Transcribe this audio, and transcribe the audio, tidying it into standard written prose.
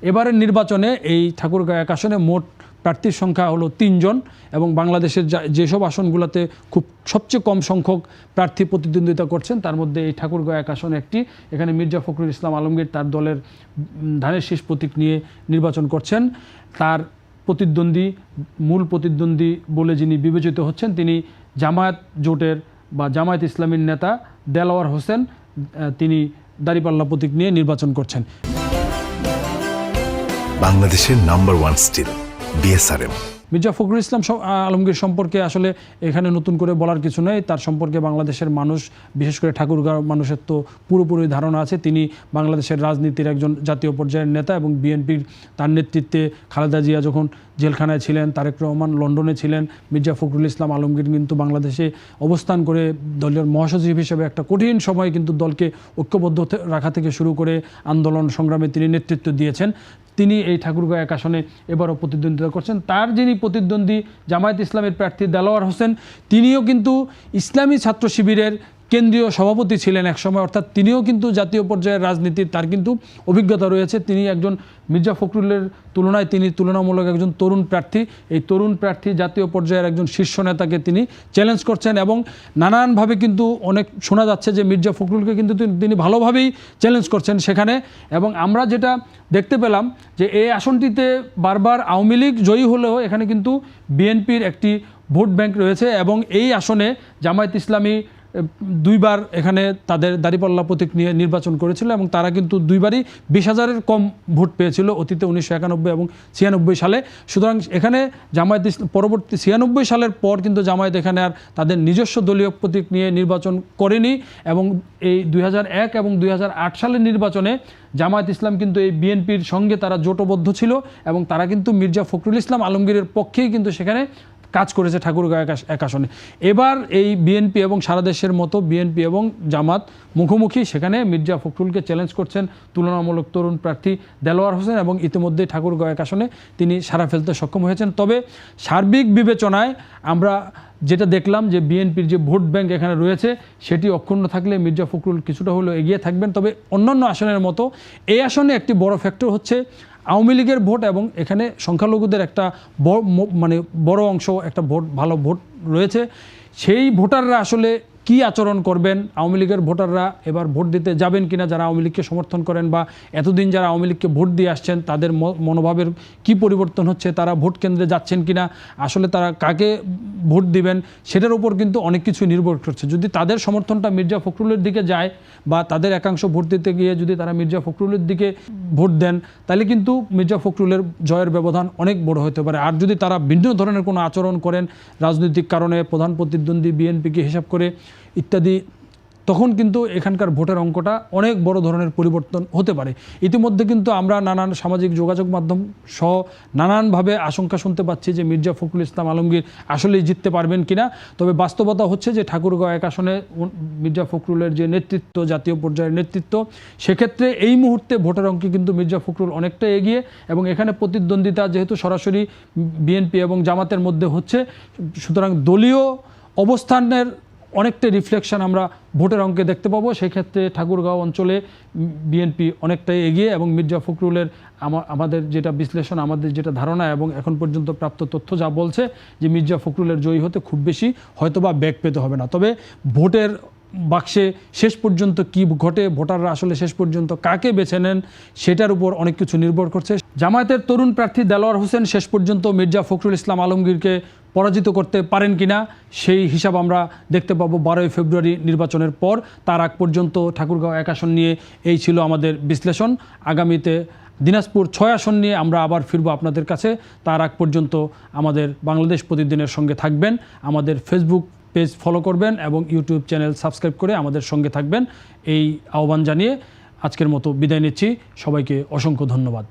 এবারের নির্বাচনে এই ঠাকুরগাঁও 1 আসনে মোট প্রার্থীর সংখ্যা হলো 3 জন এবং বাংলাদেশের যেসব আসনগুলোতে খুব সবচেয়ে কম সংখ্যক প্রার্থী প্রতিদ্বন্দ্বিতা করছেন তার মধ্যে এই ঠাকুরগাঁও 1 আসন একটি। এখানে মির্জা ফখরুল ইসলাম আলমগীর তার দলের ধানের শীষ প্রতীক নিয়ে নির্বাচন করছেন। তার মূল প্রতিদ্বন্দ্বী বলে যিনি বিবেচিত হচ্ছেন তিনি জামায়াত জোটের বা জামায়াত ইসলামীর নেতা দেলাওয়ার হোসেন, তিনি দাঁড়িপাল্লা প্রতীক নিয়ে নির্বাচন করছেন। বাংলাদেশের number 1 steel BSRM। Mirza Fakhrul Islam Alamgir সম্পর্কে আসলে এখানে নতুন করে বলার কিছু নেই। তার সম্পর্কে বাংলাদেশের মানুষ, বিশেষ করে ঠাকুরগাঁও মানুষের তো পুরোপুরি ধারণা আছে। তিনি বাংলাদেশের রাজনীতির একজন জাতীয় পর্যায়ের নেতা এবং বিএনপির তার নেতৃত্বে খালেদা জিয়া যখন জেলখানায় ছিলেন, তারেক রহমান লন্ডনে ছিলেন, মির্জা ফখরুল ইসলাম আলমগীর কিন্তু বাংলাদেশে অবস্থান করে দলীয় মহাসচিব হিসেবে একটা কঠিন সময় কিন্তু দলকে ঐক্যবদ্ধ রাখা থেকে শুরু করে আন্দোলন সংগ্রামে তিনি নেতৃত্ব দিয়েছেন। তিনি এই ঠাকুরগাঁও 1 আসনে এবারও প্রতিদ্বন্দ্বিতা করছেন। তার যিনি প্রতিদ্বন্দ্বী জামায়াত ইসলামের প্রার্থী দেলাওয়ার হোসেন, তিনিও কিন্তু ইসলামী ছাত্র শিবিরের কেন্দ্রীয় সভাপতি ছিলেন একসময়, অর্থাৎ তিনিও কিন্তু জাতীয় পর্যায়ের রাজনীতির তার কিন্তু অভিজ্ঞতা রয়েছে। তিনি একজন মির্জা ফখরুলের তুলনায় তিনি তুলনামূলক একজন তরুণ প্রার্থী। এই তরুণ প্রার্থী জাতীয় পর্যায়ের একজন শীর্ষ নেতাকে তিনি চ্যালেঞ্জ করছেন এবং নানানভাবে কিন্তু অনেক শোনা যাচ্ছে যে মির্জা ফখরুলকে কিন্তু তিনি ভালোভাবেই চ্যালেঞ্জ করছেন সেখানে। এবং আমরা যেটা দেখতে পেলাম যে এই আসনটিতে বারবার আওয়ামী লীগ জয়ী হলেও এখানে কিন্তু বিএনপির একটি ভোট ব্যাংক রয়েছে এবং এই আসনে জামায়াত ইসলামী 2বার এখানে তাদের দাঁড়িপাল্লা প্রতীক নিয়ে নির্বাচন করেছিল এবং তারা কিন্তু 2বারই 20,000-এর কম ভোট পেয়েছিল অতীতে 1991 এবং 96 সালে। সুতরাং এখানে জামায়াত পরবর্তী 96 সালের পর কিন্তু জামায়াত এখানে আর তাদের নিজস্ব দলীয় প্রতীক নিয়ে নির্বাচন করেনি এবং এই 2001 এবং 2008 সালের নির্বাচনে জামায়াত ইসলাম কিন্তু এই বিএনপির সঙ্গে তারা জোটবদ্ধ ছিল এবং তারা কিন্তু মির্জা ফখরুল ইসলাম আলমগীরের পক্ষেই কিন্তু সেখানে কাজ করেছে ঠাকুরগাঁও 1 আসনে। এবার এই বিএনপি এবং সারা দেশের মতো বিএনপি এবং জামাত মুখোমুখি, সেখানে মির্জা ফখরুলকে চ্যালেঞ্জ করছেন তুলনামূলক তরুণ প্রার্থী দেলাওয়ার হোসেন এবং ইতিমধ্যে ঠাকুরগাঁও 1 আসনে তিনি সাড়া ফেলতে সক্ষম হয়েছেন। তবে সার্বিক বিবেচনায় আমরা যেটা দেখলাম যে বিএনপির যে ভোট ব্যাংক এখানে রয়েছে সেটি অক্ষুণ্ণ থাকলে মির্জা ফখরুল কিছুটা হলেও এগিয়ে থাকবেন। তবে অন্যান্য আসনের মতো এই আসনে একটি বড় ফ্যাক্টর হচ্ছে আওয়ামী লীগের ভোট এবং এখানে সংখ্যালঘুদের একটা বড় অংশ একটা ভালো ভোট রয়েছে। সেই ভোটাররা আসলে কি আচরণ করবেন, আওয়ামী লীগের ভোটাররা এবার ভোট দিতে যাবেন কিনা, যারা আওয়ামী লীগকে সমর্থন করেন বা এতদিন যারা আওয়ামী লীগকে ভোট দিয়ে আসছেন তাদের মনোভাবের কি পরিবর্তন হচ্ছে, তারা ভোট কেন্দ্রে যাচ্ছেন কিনা, আসলে তারা কাকে ভোট দিবেন সেটার উপর কিন্তু অনেক কিছু নির্ভর করছে। যদি তাদের সমর্থনটা মির্জা ফখরুলের দিকে যায় বা তাদের একাংশ ভোট দিতে গিয়ে যদি তারা মির্জা ফখরুলের দিকে ভোট দেন তাহলে কিন্তু মির্জা ফখরুলের জয়ের ব্যবধান অনেক বড় হতে পারে। আর যদি তারা ভিন্ন ধরনের কোনো আচরণ করেন রাজনৈতিক কারণে, প্রধান প্রতিদ্বন্দ্বী বিএনপিকে হিসাব করে ইত্যাদি, তখন কিন্তু এখানকার ভোটের অঙ্কটা অনেক বড় ধরনের পরিবর্তন হতে পারে। ইতিমধ্যে কিন্তু আমরা নানান সামাজিক যোগাযোগ মাধ্যম সহ নানানভাবে আশঙ্কা শুনতে পাচ্ছি যে মির্জা ফখরুল ইসলাম আলমগীর আসলেই জিততে পারবেন কিনা। তবে বাস্তবতা হচ্ছে যে ঠাকুরগাঁও 1 আসনে মির্জা ফখরুলের যে নেতৃত্ব, জাতীয় পর্যায়ের নেতৃত্ব, সেক্ষেত্রে এই মুহূর্তে ভোটের অঙ্কে কিন্তু মির্জা ফখরুল অনেকটা এগিয়ে এবং এখানে প্রতিদ্বন্দ্বিতা যেহেতু সরাসরি বিএনপি এবং জামাতের মধ্যে হচ্ছে, সুতরাং দলীয় অবস্থানের অনেকটা রিফ্লেকশন আমরা ভোটের অঙ্কে দেখতে পাবো। সেক্ষেত্রে ঠাকুরগাঁও অঞ্চলে বিএনপি অনেকটাই এগিয়ে এবং মির্জা ফখরুলের আমাদের যেটা বিশ্লেষণ, আমাদের যেটা ধারণা এবং এখন পর্যন্ত প্রাপ্ত তথ্য যা বলছে যে মির্জা ফখরুলের জয়ী হতে খুব বেশি হয়তোবা বেগ পেতে হবে না। তবে ভোটের বাক্সে শেষ পর্যন্ত কি ঘটে, ভোটাররা আসলে শেষ পর্যন্ত কাকে বেছে নেন সেটার উপর অনেক কিছু নির্ভর করছে। জামায়াতের তরুণ প্রার্থী দেলাওয়ার হোসেন শেষ পর্যন্ত মির্জা ফখরুল ইসলাম আলমগীরকে পরাজিত করতে পারেন কিনা সেই হিসাব আমরা দেখতে পাবো 12 ফেব্রুয়ারি নির্বাচনের পর। তার আগ পর্যন্ত ঠাকুরগাঁও 1 আসন নিয়ে এই ছিল আমাদের বিশ্লেষণ। আগামীতে দিনাজপুর 6 আসন নিয়ে আমরা আবার ফিরবো আপনাদের কাছে। তার আগ পর্যন্ত আমাদের বাংলাদেশ প্রতিদিনের সঙ্গে থাকবেন, আমাদের ফেসবুক পেজ ফলো করবেন এবং ইউটিউব চ্যানেল সাবস্ক্রাইব করে আমাদের সঙ্গে থাকবেন, এই আহ্বান জানিয়ে আজকের মতো বিদায় নিচ্ছি। সবাইকে অসংখ্য ধন্যবাদ।